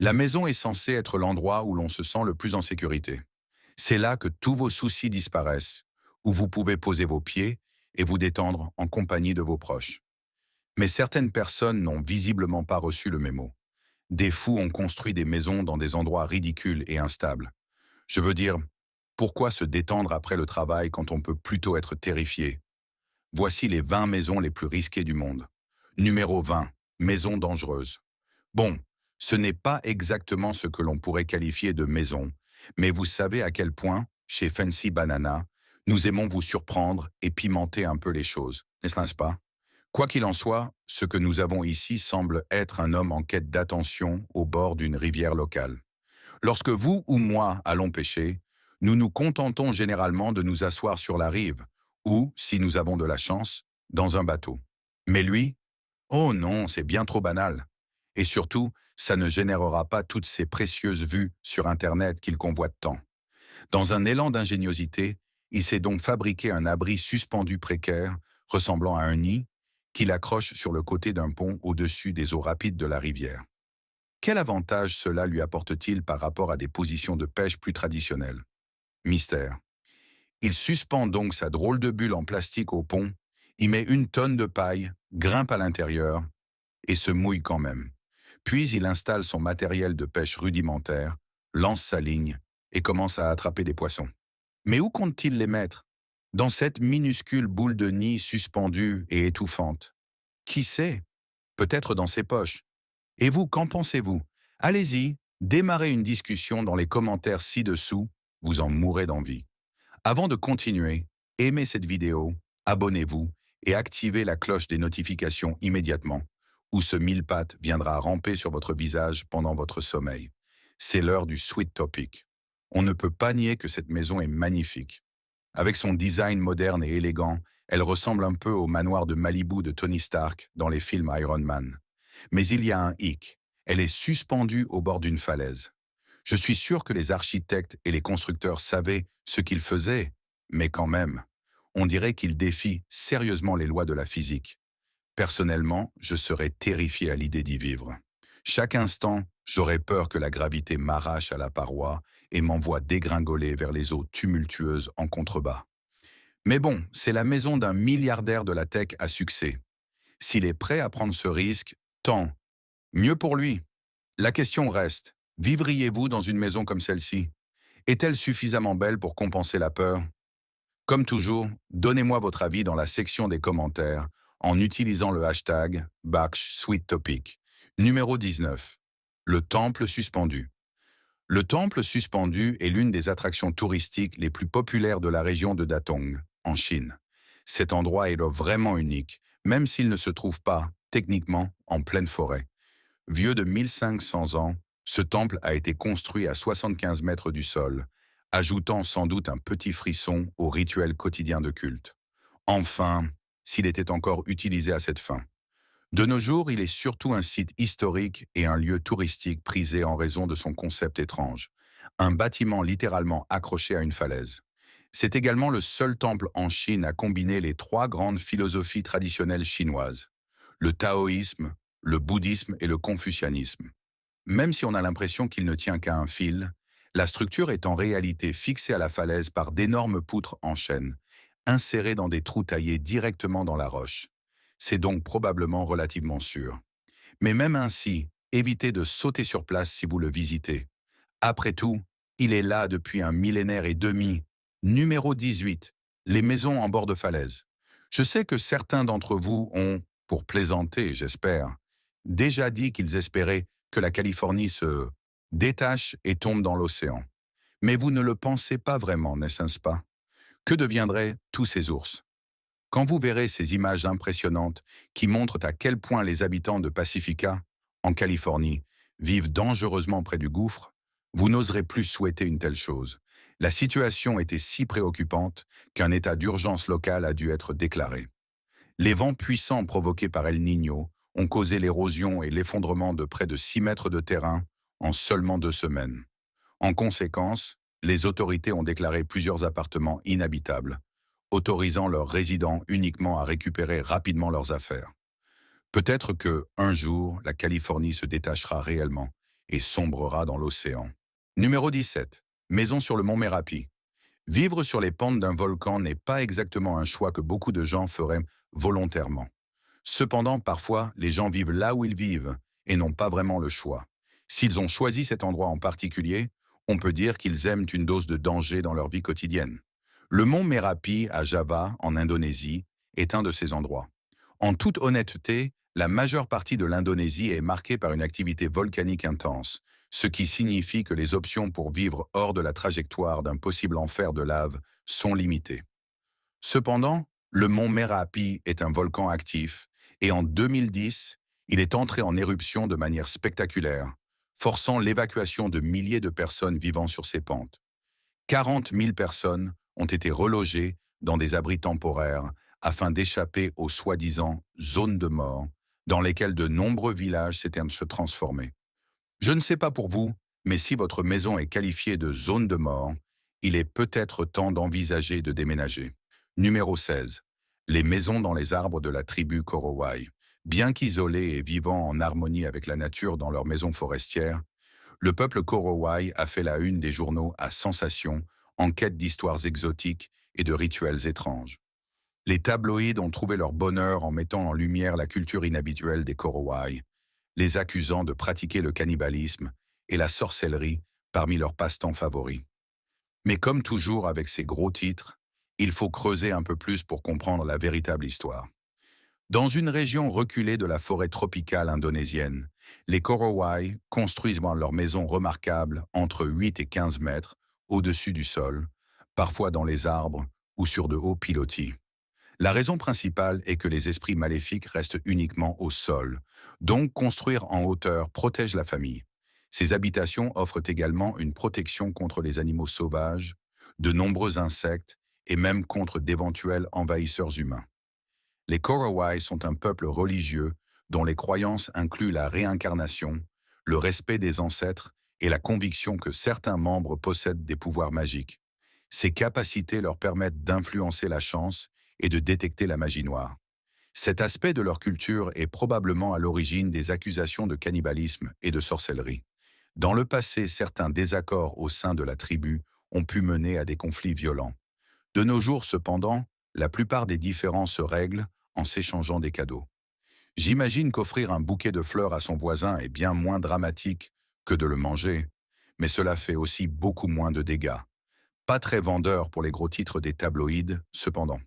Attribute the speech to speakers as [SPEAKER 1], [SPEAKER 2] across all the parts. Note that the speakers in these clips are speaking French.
[SPEAKER 1] La maison est censée être l'endroit où l'on se sent le plus en sécurité. C'est là que tous vos soucis disparaissent, où vous pouvez poser vos pieds et vous détendre en compagnie de vos proches. Mais certaines personnes n'ont visiblement pas reçu le mémo. Des fous ont construit des maisons dans des endroits ridicules et instables. Je veux dire, pourquoi se détendre après le travail quand on peut plutôt être terrifié? Voici les 20 maisons les plus risquées du monde. Numéro 20, maison dangereuse. Bon, ce n'est pas exactement ce que l'on pourrait qualifier de maison, mais vous savez à quel point, chez Fancy Banana, nous aimons vous surprendre et pimenter un peu les choses, n'est-ce pas? Quoi qu'il en soit, ce que nous avons ici semble être un homme en quête d'attention au bord d'une rivière locale. Lorsque vous ou moi allons pêcher, nous nous contentons généralement de nous asseoir sur la rive, ou, si nous avons de la chance, dans un bateau. Mais lui, oh non, c'est bien trop banal. Et surtout, ça ne générera pas toutes ces précieuses vues sur Internet qu'il convoite tant. Dans un élan d'ingéniosité, il s'est donc fabriqué un abri suspendu précaire, ressemblant à un nid, qu'il accroche sur le côté d'un pont au-dessus des eaux rapides de la rivière. Quel avantage cela lui apporte-t-il par rapport à des positions de pêche plus traditionnelles? Mystère. Il suspend donc sa drôle de bulle en plastique au pont, y met une tonne de paille, grimpe à l'intérieur et se mouille quand même. Puis il installe son matériel de pêche rudimentaire, lance sa ligne et commence à attraper des poissons. Mais où compte-t-il les mettre? Dans cette minuscule boule de nid suspendue et étouffante. Qui sait? Peut-être dans ses poches. Et vous, qu'en pensez-vous? Allez-y, démarrez une discussion dans les commentaires ci-dessous, vous en mourrez d'envie. Avant de continuer, aimez cette vidéo, abonnez-vous et activez la cloche des notifications immédiatement, ou ce mille-pattes viendra ramper sur votre visage pendant votre sommeil. C'est l'heure du Sweet Topic. On ne peut pas nier que cette maison est magnifique. Avec son design moderne et élégant, elle ressemble un peu au manoir de Malibu de Tony Stark dans les films Iron Man. Mais il y a un hic. Elle est suspendue au bord d'une falaise. Je suis sûr que les architectes et les constructeurs savaient ce qu'ils faisaient, mais quand même, on dirait qu'ils défient sérieusement les lois de la physique. Personnellement, je serais terrifié à l'idée d'y vivre. Chaque instant, j'aurais peur que la gravité m'arrache à la paroi et m'envoie dégringoler vers les eaux tumultueuses en contrebas. Mais bon, c'est la maison d'un milliardaire de la tech à succès. S'il est prêt à prendre ce risque, tant mieux pour lui. La question reste, vivriez-vous dans une maison comme celle-ci? Est-elle suffisamment belle pour compenser la peur? Comme toujours, donnez-moi votre avis dans la section des commentaires en utilisant le hashtag #BakshSweetTopic. Numéro 19. Le temple suspendu. Le temple suspendu est l'une des attractions touristiques les plus populaires de la région de Datong, en Chine. Cet endroit est vraiment unique, même s'il ne se trouve pas, techniquement, en pleine forêt. Vieux de 1500 ans, ce temple a été construit à 75 mètres du sol, ajoutant sans doute un petit frisson au rituel quotidien de culte. Enfin, s'il était encore utilisé à cette fin. De nos jours, il est surtout un site historique et un lieu touristique prisé en raison de son concept étrange. Un bâtiment littéralement accroché à une falaise. C'est également le seul temple en Chine à combiner les trois grandes philosophies traditionnelles chinoises. Le taoïsme, le bouddhisme et le confucianisme. Même si on a l'impression qu'il ne tient qu'à un fil, la structure est en réalité fixée à la falaise par d'énormes poutres en chêne, insérées dans des trous taillés directement dans la roche. C'est donc probablement relativement sûr. Mais même ainsi, évitez de sauter sur place si vous le visitez. Après tout, il est là depuis un millénaire et demi. Numéro 18. Les maisons en bord de falaise. Je sais que certains d'entre vous ont, pour plaisanter, j'espère, déjà dit qu'ils espéraient que la Californie se détache et tombe dans l'océan. Mais vous ne le pensez pas vraiment, n'est-ce pas? Que deviendraient tous ces ours? Quand vous verrez ces images impressionnantes qui montrent à quel point les habitants de Pacifica, en Californie, vivent dangereusement près du gouffre, vous n'oserez plus souhaiter une telle chose. La situation était si préoccupante qu'un état d'urgence local a dû être déclaré. Les vents puissants provoqués par El Niño ont causé l'érosion et l'effondrement de près de 6 mètres de terrain en seulement 2 semaines. En conséquence, les autorités ont déclaré plusieurs appartements inhabitables, autorisant leurs résidents uniquement à récupérer rapidement leurs affaires. Peut-être que, un jour, la Californie se détachera réellement et sombrera dans l'océan. Numéro 17. Maison sur le mont Merapi. Vivre sur les pentes d'un volcan n'est pas exactement un choix que beaucoup de gens feraient volontairement. Cependant, parfois, les gens vivent là où ils vivent et n'ont pas vraiment le choix. S'ils ont choisi cet endroit en particulier, on peut dire qu'ils aiment une dose de danger dans leur vie quotidienne. Le mont Merapi, à Java, en Indonésie, est un de ces endroits. En toute honnêteté, la majeure partie de l'Indonésie est marquée par une activité volcanique intense, ce qui signifie que les options pour vivre hors de la trajectoire d'un possible enfer de lave sont limitées. Cependant, le mont Merapi est un volcan actif et en 2010, il est entré en éruption de manière spectaculaire, forçant l'évacuation de milliers de personnes vivant sur ses pentes. 40 000 personnes ont été relogées dans des abris temporaires afin d'échapper aux soi-disant zones de mort dans lesquelles de nombreux villages s'étaient transformés. Je ne sais pas pour vous, mais si votre maison est qualifiée de zone de mort, il est peut-être temps d'envisager de déménager. Numéro 16. Les maisons dans les arbres de la tribu Korowai. Bien qu'isolés et vivant en harmonie avec la nature dans leurs maisons forestières, le peuple Korowai a fait la une des journaux à sensation en quête d'histoires exotiques et de rituels étranges. Les tabloïds ont trouvé leur bonheur en mettant en lumière la culture inhabituelle des Korowai, les accusant de pratiquer le cannibalisme et la sorcellerie parmi leurs passe-temps favoris. Mais comme toujours avec ces gros titres, il faut creuser un peu plus pour comprendre la véritable histoire. Dans une région reculée de la forêt tropicale indonésienne, les Korowai construisent leurs maisons remarquables entre 8 et 15 mètres au-dessus du sol, parfois dans les arbres ou sur de hauts pilotis. La raison principale est que les esprits maléfiques restent uniquement au sol, donc construire en hauteur protège la famille. Ces habitations offrent également une protection contre les animaux sauvages, de nombreux insectes et même contre d'éventuels envahisseurs humains. Les Korowai sont un peuple religieux dont les croyances incluent la réincarnation, le respect des ancêtres et la conviction que certains membres possèdent des pouvoirs magiques. Ces capacités leur permettent d'influencer la chance et de détecter la magie noire. Cet aspect de leur culture est probablement à l'origine des accusations de cannibalisme et de sorcellerie. Dans le passé, certains désaccords au sein de la tribu ont pu mener à des conflits violents. De nos jours, cependant, la plupart des différends se règlent en s'échangeant des cadeaux. J'imagine qu'offrir un bouquet de fleurs à son voisin est bien moins dramatique que de le manger, mais cela fait aussi beaucoup moins de dégâts. Pas très vendeur pour les gros titres des tabloïds, cependant.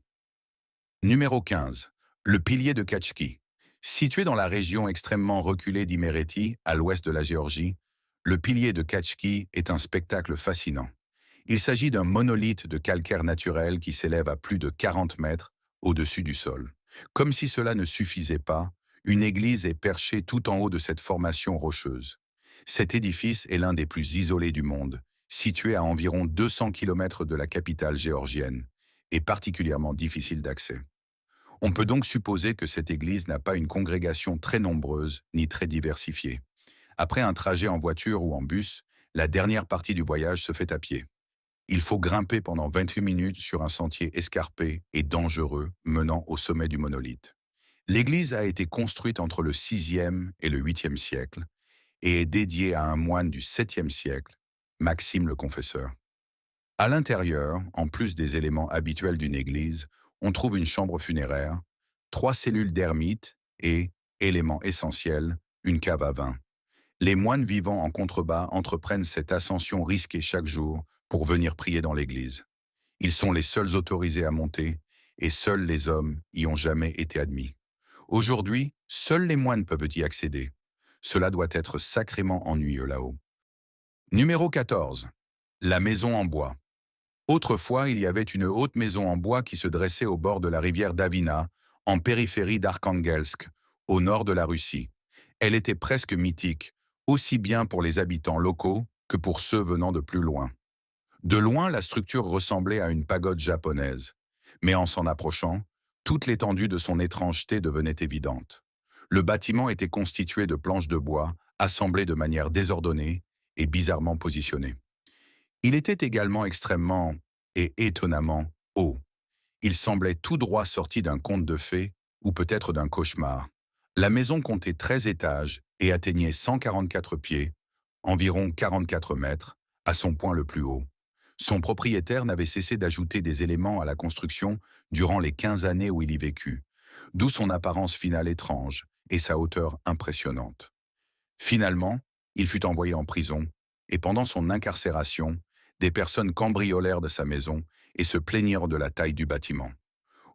[SPEAKER 1] Numéro 15. Le pilier de Kachki. Situé dans la région extrêmement reculée d'Imereti, à l'ouest de la Géorgie, le pilier de Kachki est un spectacle fascinant. Il s'agit d'un monolithe de calcaire naturel qui s'élève à plus de 40 mètres au-dessus du sol. Comme si cela ne suffisait pas, une église est perchée tout en haut de cette formation rocheuse. Cet édifice est l'un des plus isolés du monde, situé à environ 200 km de la capitale géorgienne, et particulièrement difficile d'accès. On peut donc supposer que cette église n'a pas une congrégation très nombreuse ni très diversifiée. Après un trajet en voiture ou en bus, la dernière partie du voyage se fait à pied. Il faut grimper pendant 28 minutes sur un sentier escarpé et dangereux menant au sommet du monolithe. L'église a été construite entre le 6e et le 8e siècle et est dédiée à un moine du 7e siècle, Maxime le Confesseur. À l'intérieur, en plus des éléments habituels d'une église, on trouve une chambre funéraire, 3 cellules d'ermites et, élément essentiel, une cave à vin. Les moines vivant en contrebas entreprennent cette ascension risquée chaque jour pour venir prier dans l'église. Ils sont les seuls autorisés à monter et seuls les hommes y ont jamais été admis. Aujourd'hui, seuls les moines peuvent y accéder. Cela doit être sacrément ennuyeux là-haut. Numéro 14. La maison en bois. Autrefois, il y avait une haute maison en bois qui se dressait au bord de la rivière Davina, en périphérie d'Arkhangelsk, au nord de la Russie. Elle était presque mythique, aussi bien pour les habitants locaux que pour ceux venant de plus loin. De loin, la structure ressemblait à une pagode japonaise, mais en s'en approchant, toute l'étendue de son étrangeté devenait évidente. Le bâtiment était constitué de planches de bois, assemblées de manière désordonnée et bizarrement positionnées. Il était également extrêmement et étonnamment haut. Il semblait tout droit sorti d'un conte de fées ou peut-être d'un cauchemar. La maison comptait 13 étages et atteignait 144 pieds, environ 44 mètres, à son point le plus haut. Son propriétaire n'avait cessé d'ajouter des éléments à la construction durant les 15 années où il y vécut, d'où son apparence finale étrange et sa hauteur impressionnante. Finalement, il fut envoyé en prison, et pendant son incarcération, des personnes cambriolèrent de sa maison et se plaignirent de la taille du bâtiment.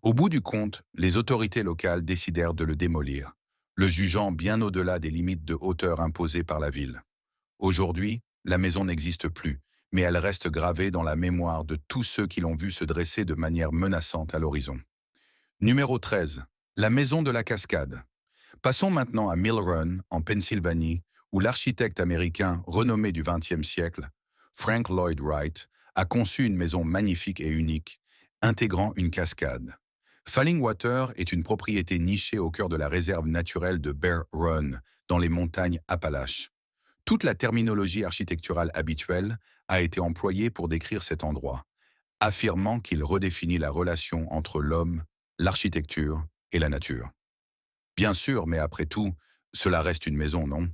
[SPEAKER 1] Au bout du compte, les autorités locales décidèrent de le démolir, le jugeant bien au-delà des limites de hauteur imposées par la ville. Aujourd'hui, la maison n'existe plus, mais elle reste gravée dans la mémoire de tous ceux qui l'ont vue se dresser de manière menaçante à l'horizon. Numéro 13. La maison de la cascade. Passons maintenant à Mill Run, en Pennsylvanie, où l'architecte américain renommé du XXe siècle, Frank Lloyd Wright, a conçu une maison magnifique et unique, intégrant une cascade. Falling Water est une propriété nichée au cœur de la réserve naturelle de Bear Run, dans les montagnes Appalaches. Toute la terminologie architecturale habituelle a été employée pour décrire cet endroit, affirmant qu'il redéfinit la relation entre l'homme, l'architecture et la nature. Bien sûr, mais après tout, cela reste une maison, non?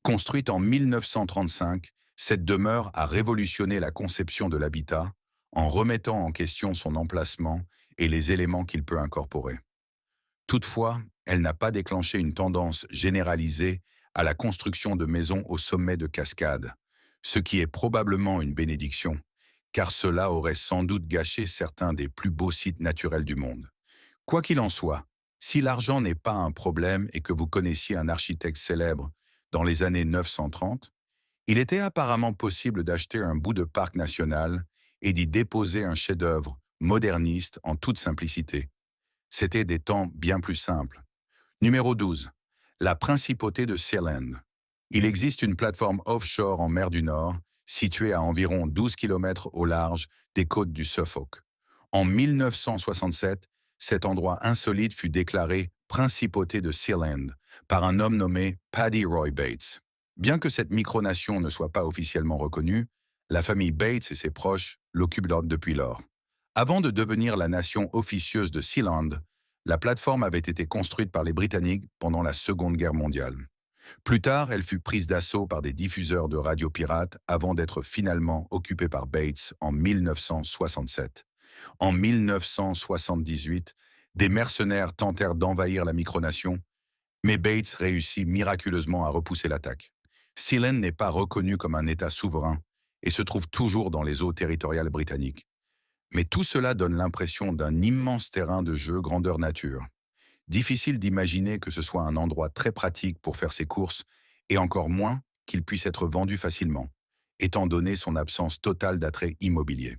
[SPEAKER 1] Construite en 1935, cette demeure a révolutionné la conception de l'habitat en remettant en question son emplacement et les éléments qu'il peut incorporer. Toutefois, elle n'a pas déclenché une tendance généralisée à la construction de maisons au sommet de cascades, ce qui est probablement une bénédiction, car cela aurait sans doute gâché certains des plus beaux sites naturels du monde. Quoi qu'il en soit, si l'argent n'est pas un problème et que vous connaissiez un architecte célèbre dans les années 930, il était apparemment possible d'acheter un bout de parc national et d'y déposer un chef-d'œuvre moderniste en toute simplicité. C'était des temps bien plus simples. Numéro 12. La principauté de Sealand. Il existe une plateforme offshore en mer du Nord, située à environ 12 km au large des côtes du Suffolk. En 1967, cet endroit insolite fut déclaré principauté de Sealand par un homme nommé Paddy Roy Bates. Bien que cette micronation ne soit pas officiellement reconnue, la famille Bates et ses proches l'occupent depuis lors. Avant de devenir la nation officieuse de Sealand, la plateforme avait été construite par les Britanniques pendant la Seconde Guerre mondiale. Plus tard, elle fut prise d'assaut par des diffuseurs de radio pirates avant d'être finalement occupée par Bates en 1967. En 1978, des mercenaires tentèrent d'envahir la micronation, mais Bates réussit miraculeusement à repousser l'attaque. Sealand n'est pas reconnu comme un État souverain et se trouve toujours dans les eaux territoriales britanniques. Mais tout cela donne l'impression d'un immense terrain de jeu grandeur nature. Difficile d'imaginer que ce soit un endroit très pratique pour faire ses courses, et encore moins qu'il puisse être vendu facilement, étant donné son absence totale d'attrait immobilier.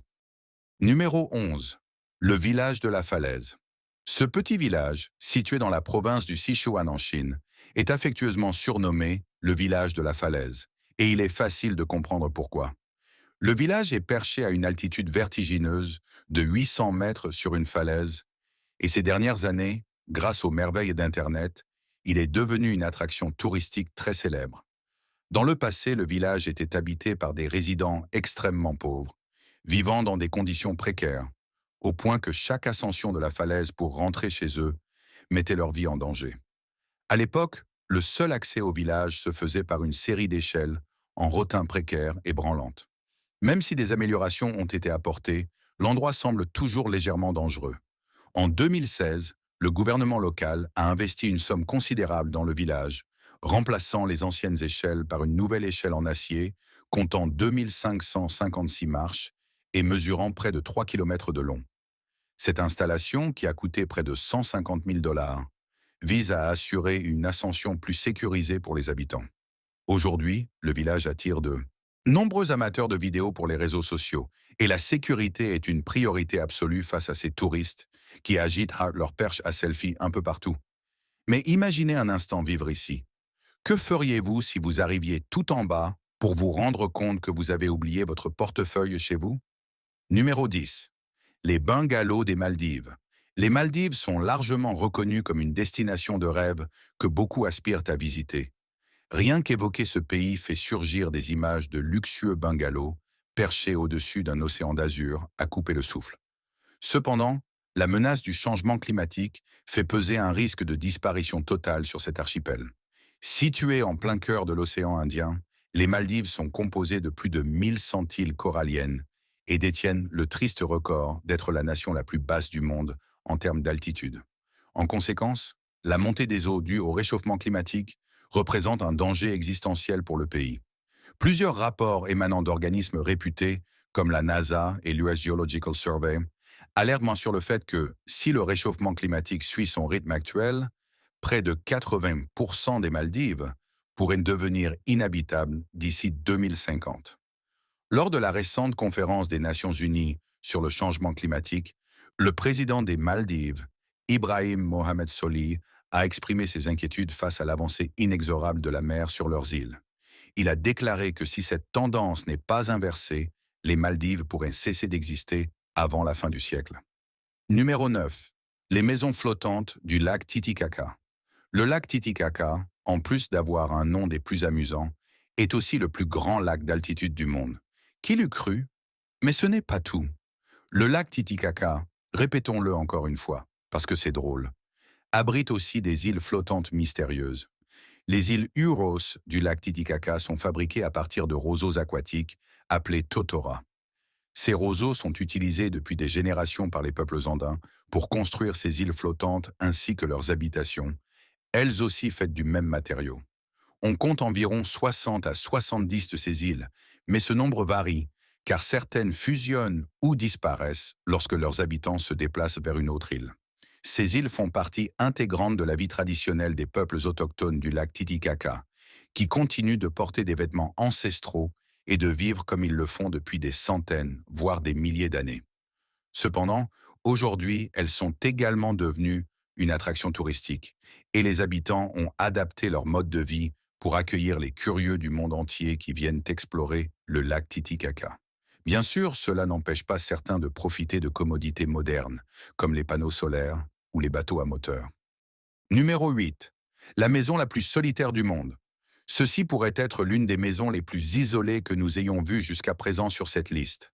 [SPEAKER 1] Numéro 11. Le village de la Falaise. Ce petit village, situé dans la province du Sichuan en Chine, est affectueusement surnommé le village de la Falaise, et il est facile de comprendre pourquoi. Le village est perché à une altitude vertigineuse de 800 mètres sur une falaise, et ces dernières années, grâce aux merveilles d'Internet, il est devenu une attraction touristique très célèbre. Dans le passé, le village était habité par des résidents extrêmement pauvres, vivant dans des conditions précaires, au point que chaque ascension de la falaise pour rentrer chez eux mettait leur vie en danger. À l'époque, le seul accès au village se faisait par une série d'échelles en rotin précaire et branlante. Même si des améliorations ont été apportées, l'endroit semble toujours légèrement dangereux. En 2016, le gouvernement local a investi une somme considérable dans le village, remplaçant les anciennes échelles par une nouvelle échelle en acier, comptant 2556 marches et mesurant près de 3 km de long. Cette installation, qui a coûté près de 150 000 $, vise à assurer une ascension plus sécurisée pour les habitants. Aujourd'hui, le village attire de nombreux amateurs de vidéos pour les réseaux sociaux, et la sécurité est une priorité absolue face à ces touristes qui agitent leur perche à selfie un peu partout. Mais imaginez un instant vivre ici. Que feriez-vous si vous arriviez tout en bas pour vous rendre compte que vous avez oublié votre portefeuille chez vous? Numéro 10. Les bungalows des Maldives. Les Maldives sont largement reconnues comme une destination de rêve que beaucoup aspirent à visiter. Rien qu'évoquer ce pays fait surgir des images de luxueux bungalows perchés au-dessus d'un océan d'azur à couper le souffle. Cependant, la menace du changement climatique fait peser un risque de disparition totale sur cet archipel. Situé en plein cœur de l'océan Indien, Les Maldives sont composées de plus de 1100 îles coralliennes et détiennent le triste record d'être la nation la plus basse du monde en termes d'altitude. En conséquence, la montée des eaux due au réchauffement climatique représente un danger existentiel pour le pays. Plusieurs rapports émanant d'organismes réputés, comme la NASA et l'US Geological Survey, alertent sur le fait que, si le réchauffement climatique suit son rythme actuel, près de 80% des Maldives pourraient devenir inhabitables d'ici 2050. Lors de la récente conférence des Nations Unies sur le changement climatique, le président des Maldives, Ibrahim Mohamed Solih, a exprimé ses inquiétudes face à l'avancée inexorable de la mer sur leurs îles. Il a déclaré que si cette tendance n'est pas inversée, les Maldives pourraient cesser d'exister avant la fin du siècle. Numéro 9. Les maisons flottantes du lac Titicaca. Le lac Titicaca, en plus d'avoir un nom des plus amusants, est aussi le plus grand lac d'altitude du monde. Qui l'eût cru? Mais ce n'est pas tout. Le lac Titicaca, répétons-le encore une fois, parce que c'est drôle, abrite aussi des îles flottantes mystérieuses. Les îles Uros du lac Titicaca sont fabriquées à partir de roseaux aquatiques appelés totora. Ces roseaux sont utilisés depuis des générations par les peuples andins pour construire ces îles flottantes ainsi que leurs habitations, elles aussi faites du même matériau. On compte environ 60 à 70 de ces îles, mais ce nombre varie, car certaines fusionnent ou disparaissent lorsque leurs habitants se déplacent vers une autre île. Ces îles font partie intégrante de la vie traditionnelle des peuples autochtones du lac Titicaca, qui continuent de porter des vêtements ancestraux et de vivre comme ils le font depuis des centaines, voire des milliers d'années. Cependant, aujourd'hui, elles sont également devenues une attraction touristique, et les habitants ont adapté leur mode de vie pour accueillir les curieux du monde entier qui viennent explorer le lac Titicaca. Bien sûr, cela n'empêche pas certains de profiter de commodités modernes, comme les panneaux solaires ou les bateaux à moteur. Numéro 8. La maison la plus solitaire du monde. Ceci pourrait être l'une des maisons les plus isolées que nous ayons vues jusqu'à présent sur cette liste.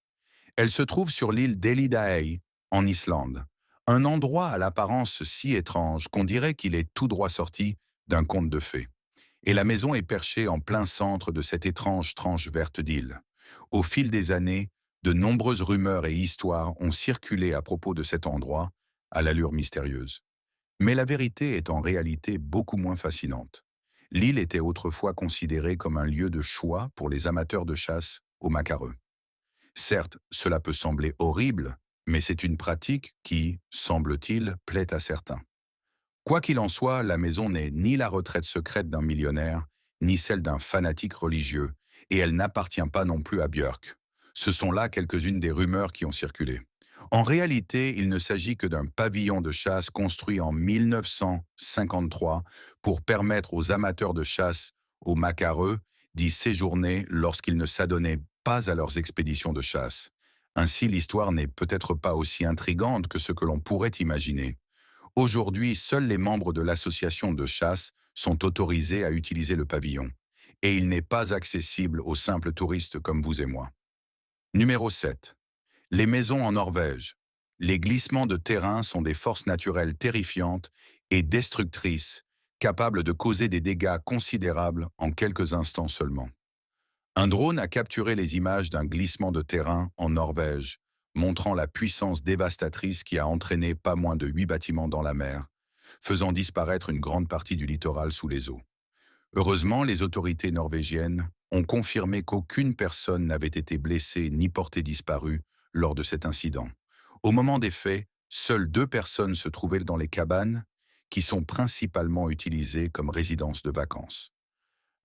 [SPEAKER 1] Elle se trouve sur l'île d'Elidaey, en Islande. Un endroit à l'apparence si étrange qu'on dirait qu'il est tout droit sorti d'un conte de fées. Et la maison est perchée en plein centre de cette étrange tranche verte d'île. Au fil des années, de nombreuses rumeurs et histoires ont circulé à propos de cet endroit, à l'allure mystérieuse. Mais la vérité est en réalité beaucoup moins fascinante. L'île était autrefois considérée comme un lieu de choix pour les amateurs de chasse au macareux. Certes, cela peut sembler horrible, mais c'est une pratique qui, semble-t-il, plaît à certains. Quoi qu'il en soit, la maison n'est ni la retraite secrète d'un millionnaire, ni celle d'un fanatique religieux, et elle n'appartient pas non plus à Björk. Ce sont là quelques-unes des rumeurs qui ont circulé. En réalité, il ne s'agit que d'un pavillon de chasse construit en 1953 pour permettre aux amateurs de chasse, aux macareux, d'y séjourner lorsqu'ils ne s'adonnaient pas à leurs expéditions de chasse. Ainsi, l'histoire n'est peut-être pas aussi intrigante que ce que l'on pourrait imaginer. Aujourd'hui, seuls les membres de l'association de chasse sont autorisés à utiliser le pavillon, et il n'est pas accessible aux simples touristes comme vous et moi. Numéro 7. Les maisons en Norvège. Les glissements de terrain sont des forces naturelles terrifiantes et destructrices, capables de causer des dégâts considérables en quelques instants seulement. Un drone a capturé les images d'un glissement de terrain en Norvège, montrant la puissance dévastatrice qui a entraîné pas moins de 8 bâtiments dans la mer, faisant disparaître une grande partie du littoral sous les eaux. Heureusement, les autorités norvégiennes ont confirmé qu'aucune personne n'avait été blessée ni portée disparue lors de cet incident. Au moment des faits, seules 2 personnes se trouvaient dans les cabanes, qui sont principalement utilisées comme résidences de vacances.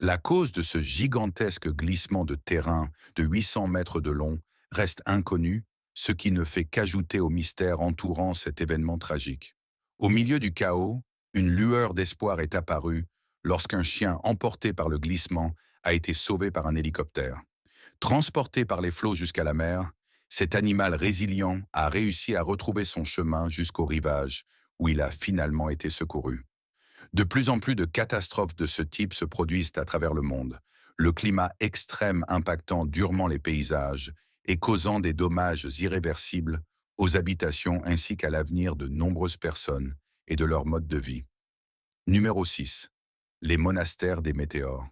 [SPEAKER 1] La cause de ce gigantesque glissement de terrain de 800 mètres de long reste inconnue, ce qui ne fait qu'ajouter au mystère entourant cet événement tragique. Au milieu du chaos, une lueur d'espoir est apparue lorsqu'un chien emporté par le glissement a été sauvé par un hélicoptère. Transporté par les flots jusqu'à la mer, cet animal résilient a réussi à retrouver son chemin jusqu'au rivage, où il a finalement été secouru. De plus en plus de catastrophes de ce type se produisent à travers le monde, le climat extrême impactant durement les paysages et causant des dommages irréversibles aux habitations ainsi qu'à l'avenir de nombreuses personnes et de leur mode de vie. Numéro 6. Les monastères des météores.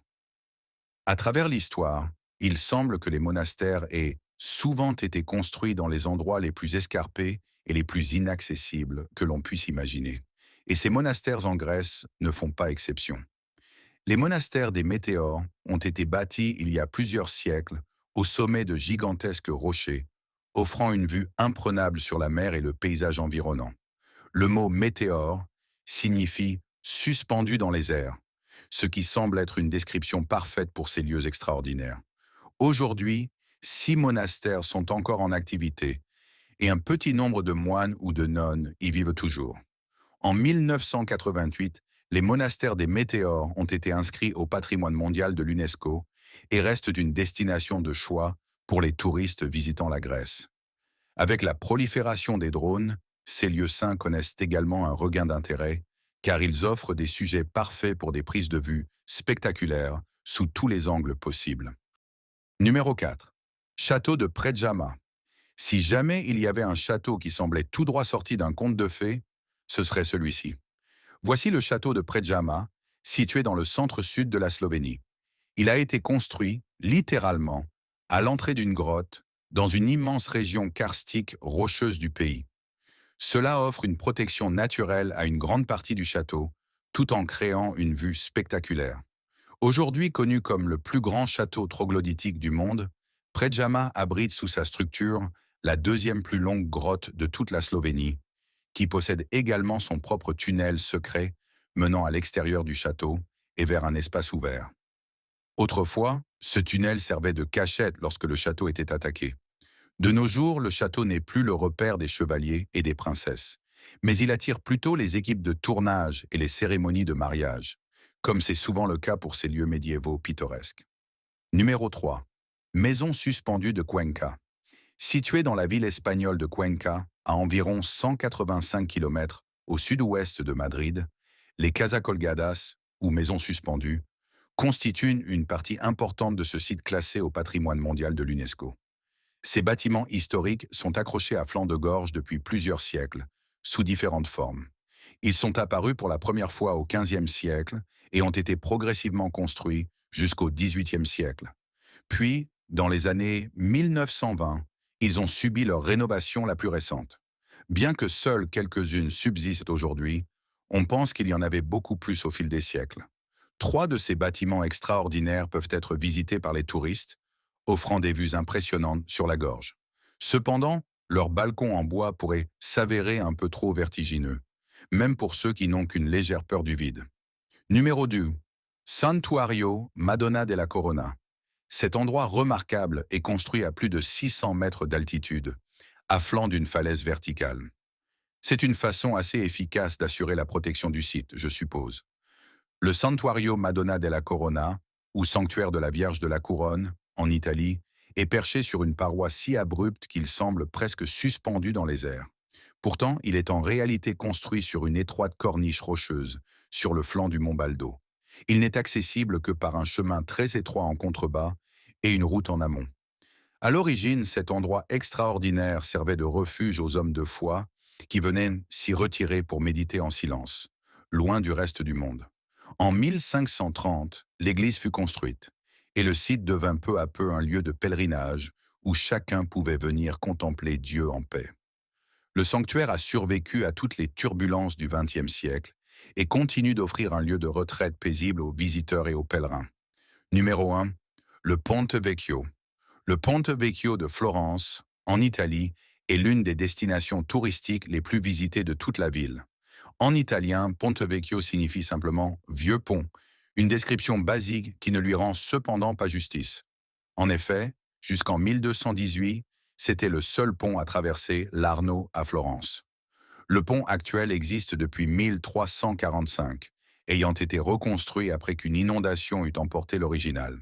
[SPEAKER 1] À travers l'histoire, il semble que les monastères aient souvent été construits dans les endroits les plus escarpés et les plus inaccessibles que l'on puisse imaginer. Et ces monastères en Grèce ne font pas exception. Les monastères des météores ont été bâtis il y a plusieurs siècles au sommet de gigantesques rochers, offrant une vue imprenable sur la mer et le paysage environnant. Le mot météore signifie suspendu dans les airs, ce qui semble être une description parfaite pour ces lieux extraordinaires. Aujourd'hui, 6 monastères sont encore en activité et un petit nombre de moines ou de nonnes y vivent toujours. En 1988, les monastères des Météores ont été inscrits au patrimoine mondial de l'UNESCO et restent une destination de choix pour les touristes visitant la Grèce. Avec la prolifération des drones, ces lieux saints connaissent également un regain d'intérêt, car ils offrent des sujets parfaits pour des prises de vue spectaculaires sous tous les angles possibles. Numéro 4. Château de Predjama. Si jamais il y avait un château qui semblait tout droit sorti d'un conte de fées, ce serait celui-ci. Voici le château de Predjama, situé dans le centre-sud de la Slovénie. Il a été construit, littéralement, à l'entrée d'une grotte, dans une immense région karstique rocheuse du pays. Cela offre une protection naturelle à une grande partie du château, tout en créant une vue spectaculaire. Aujourd'hui connu comme le plus grand château troglodytique du monde, Predjama abrite sous sa structure la deuxième plus longue grotte de toute la Slovénie, qui possède également son propre tunnel secret menant à l'extérieur du château et vers un espace ouvert. Autrefois, ce tunnel servait de cachette lorsque le château était attaqué. De nos jours, le château n'est plus le repère des chevaliers et des princesses, mais il attire plutôt les équipes de tournage et les cérémonies de mariage, comme c'est souvent le cas pour ces lieux médiévaux pittoresques. Numéro 3. Maison suspendue de Cuenca. Située dans la ville espagnole de Cuenca, à environ 185 km au sud-ouest de Madrid, les Casas Colgadas, ou maisons suspendues, constituent une partie importante de ce site classé au patrimoine mondial de l'UNESCO. Ces bâtiments historiques sont accrochés à flanc de gorge depuis plusieurs siècles, sous différentes formes. Ils sont apparus pour la première fois au XVe siècle et ont été progressivement construits jusqu'au XVIIIe siècle. Puis, dans les années 1920, ils ont subi leur rénovation la plus récente. Bien que seules quelques-unes subsistent aujourd'hui, on pense qu'il y en avait beaucoup plus au fil des siècles. 3 de ces bâtiments extraordinaires peuvent être visités par les touristes, offrant des vues impressionnantes sur la gorge. Cependant, leurs balcons en bois pourraient s'avérer un peu trop vertigineux, même pour ceux qui n'ont qu'une légère peur du vide. Numéro 2. Santuario Madonna della Corona. Cet endroit remarquable est construit à plus de 600 mètres d'altitude, à flanc d'une falaise verticale. C'est une façon assez efficace d'assurer la protection du site, je suppose. Le Santuario Madonna della Corona, ou Sanctuaire de la Vierge de la Couronne, en Italie, est perché sur une paroi si abrupte qu'il semble presque suspendu dans les airs. Pourtant, il est en réalité construit sur une étroite corniche rocheuse, sur le flanc du mont Baldo. Il n'est accessible que par un chemin très étroit en contrebas et une route en amont. À l'origine, cet endroit extraordinaire servait de refuge aux hommes de foi qui venaient s'y retirer pour méditer en silence, loin du reste du monde. En 1530, l'église fut construite et le site devint peu à peu un lieu de pèlerinage où chacun pouvait venir contempler Dieu en paix. Le sanctuaire a survécu à toutes les turbulences du XXe siècle et continue d'offrir un lieu de retraite paisible aux visiteurs et aux pèlerins. Numéro 1. Le Ponte Vecchio. Le Ponte Vecchio de Florence, en Italie, est l'une des destinations touristiques les plus visitées de toute la ville. En italien, Ponte Vecchio signifie simplement « vieux pont », une description basique qui ne lui rend cependant pas justice. En effet, jusqu'en 1218, c'était le seul pont à traverser l'Arno à Florence. Le pont actuel existe depuis 1345, ayant été reconstruit après qu'une inondation eut emporté l'original.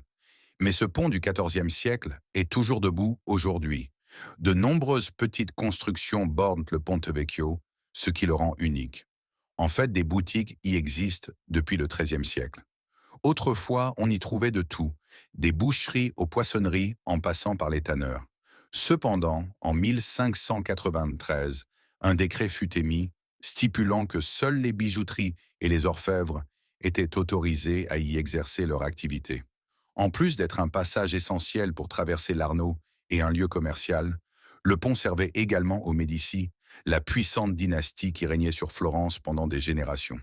[SPEAKER 1] Mais ce pont du XIVe siècle est toujours debout aujourd'hui. De nombreuses petites constructions bordent le Ponte Vecchio, ce qui le rend unique. En fait, des boutiques y existent depuis le XIIIe siècle. Autrefois, on y trouvait de tout, des boucheries aux poissonneries en passant par les tanneurs. Cependant, en 1593, un décret fut émis stipulant que seules les bijouteries et les orfèvres étaient autorisés à y exercer leur activité. En plus d'être un passage essentiel pour traverser l'Arno et un lieu commercial, le pont servait également aux Médicis, la puissante dynastie qui régnait sur Florence pendant des générations.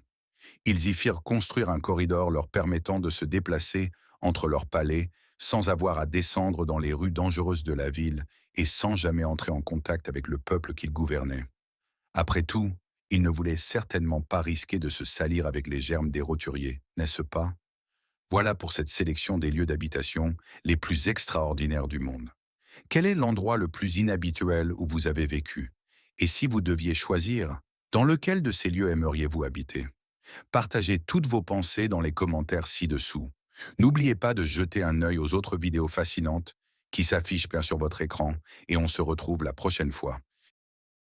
[SPEAKER 1] Ils y firent construire un corridor leur permettant de se déplacer entre leurs palais sans avoir à descendre dans les rues dangereuses de la ville et sans jamais entrer en contact avec le peuple qu'ils gouvernaient. Après tout, ils ne voulaient certainement pas risquer de se salir avec les germes des roturiers, n'est-ce pas? Voilà pour cette sélection des lieux d'habitation les plus extraordinaires du monde. Quel est l'endroit le plus inhabituel où vous avez vécu? Et si vous deviez choisir, dans lequel de ces lieux aimeriez-vous habiter? Partagez toutes vos pensées dans les commentaires ci-dessous. N'oubliez pas de jeter un œil aux autres vidéos fascinantes qui s'affichent bien sur votre écran et on se retrouve la prochaine fois.